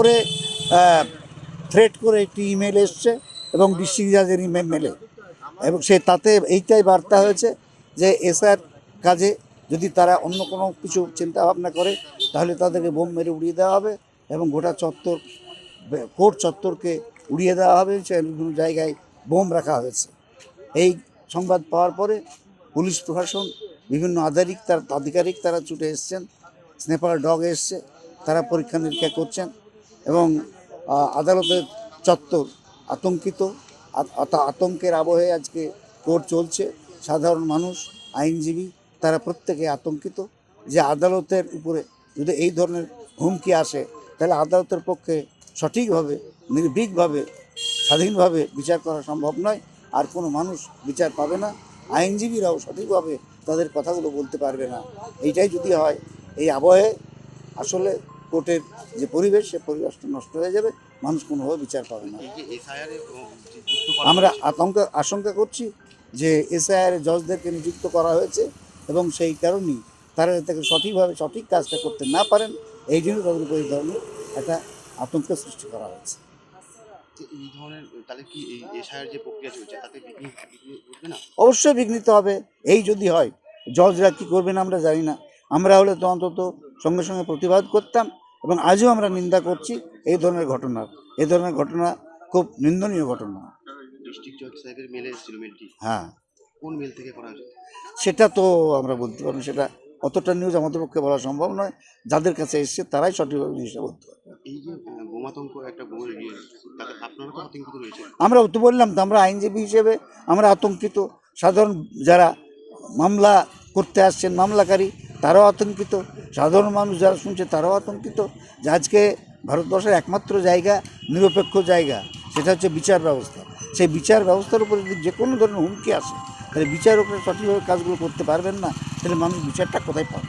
তারপরে থ্রেট করে একটি ইমেল এসছে এবং ডিস্ট্রিক্ট জাজের ইমেলে, এবং সে তাতে এইটাই বার্তা হয়েছে যে এসআর কাজে যদি তারা অন্য কোনো কিছু চিন্তাভাবনা করে তাহলে তাদেরকে বোম মেরে উড়িয়ে দেওয়া হবে এবং গোটা চত্বর, কোর্ট চত্বরকে উড়িয়ে দেওয়া হবে। সে বিভিন্ন জায়গায় বোম রাখা হয়েছে। এই সংবাদ পাওয়ার পরে পুলিশ প্রশাসন, বিভিন্ন আধিকারিক তারা ছুটে এসছেন, স্নেপার ডগ এসছে, তারা পরীক্ষা নিরীক্ষা করছেন এবং আদালতের চত্বর আতঙ্কিত। আতঙ্কের আবহে আজকে কোর্ট চলছে। সাধারণ মানুষ, আইনজীবী তারা প্রত্যেকে আতঙ্কিত যে আদালতের উপরে যদি এই ধরনের হুমকি আসে তাহলে আদালতের পক্ষে সঠিকভাবে, নির্ভীকভাবে, স্বাধীনভাবে বিচার করা সম্ভব নয়। আর কোনো মানুষ বিচার পাবে না, আইনজীবীরাও সঠিকভাবে তাদের কথাগুলো বলতে পারবে না। এইটাই যদি হয়, এই আবহে আসলে কোর্টের যে পরিবেশ, সে পরিবেশটা নষ্ট হয়ে যাবে, মানুষ কোনোভাবে বিচার পাবে না। আমরা আশঙ্কা করছি যে এসআইআর জজদেরকে নিযুক্ত করা হয়েছে এবং সেই কারণেই তারা তাকে সঠিকভাবে সঠিক কাজটা করতে না পারেন, এই জন্য তাদের উপর এই ধরনের একটা আতঙ্কের সৃষ্টি করা হয়েছে। এই ধরনের তাহলে কি এই এসআইআর যে প্রক্রিয়া চলছে তাতে ঘটবে না? অবশ্যই বিঘ্নিত হবে। এই যদি হয়, জজরা কী করবেন আমরা জানি না। আমরা হলে তো অন্তত সঙ্গে সঙ্গে প্রতিবাদ করতাম এবং আজও আমরা নিন্দা করছি এই ধরনের ঘটনার। এই ধরনের ঘটনা খুব নিন্দনীয় ঘটনা। ডিস্ট্রিক্ট জজ সাহেবের মেল এসেছিল, মেলটি হ্যাঁ, কোন মেল থেকে করা হয়েছে সেটা তো আমরা বলতে পারবো, সেটা অতটা নিউজ আমাদের পক্ষে বলা সম্ভব নয়। যাদের কাছে এসছে তারাই সঠিকভাবে জিনিসটা বলতে পারবে। এই যে বোমাতঙ্ক একটা তাতে আপনারা তো আতঙ্কিত রয়েছে। আমরা তো বললাম তো, আমরা আইনজীবী হিসেবে আমরা আতঙ্কিত। সাধারণ যারা মামলা করতে আসছেন, মামলাকারী, তারাও আতঙ্কিত। সাধারণ মানুষ যারা শুনছে তারাও আতঙ্কিত যে আজকে ভারতবর্ষের একমাত্র জায়গা, নিরপেক্ষ জায়গা, সেটা হচ্ছে বিচার ব্যবস্থা। সেই বিচার ব্যবস্থার উপরে যদি যে কোনো ধরনের হুমকি আসে তাহলে বিচারকরা সঠিকভাবে কাজগুলো করতে পারবেন না, তাহলে মানুষ বিচারটা কোথায় পাবে?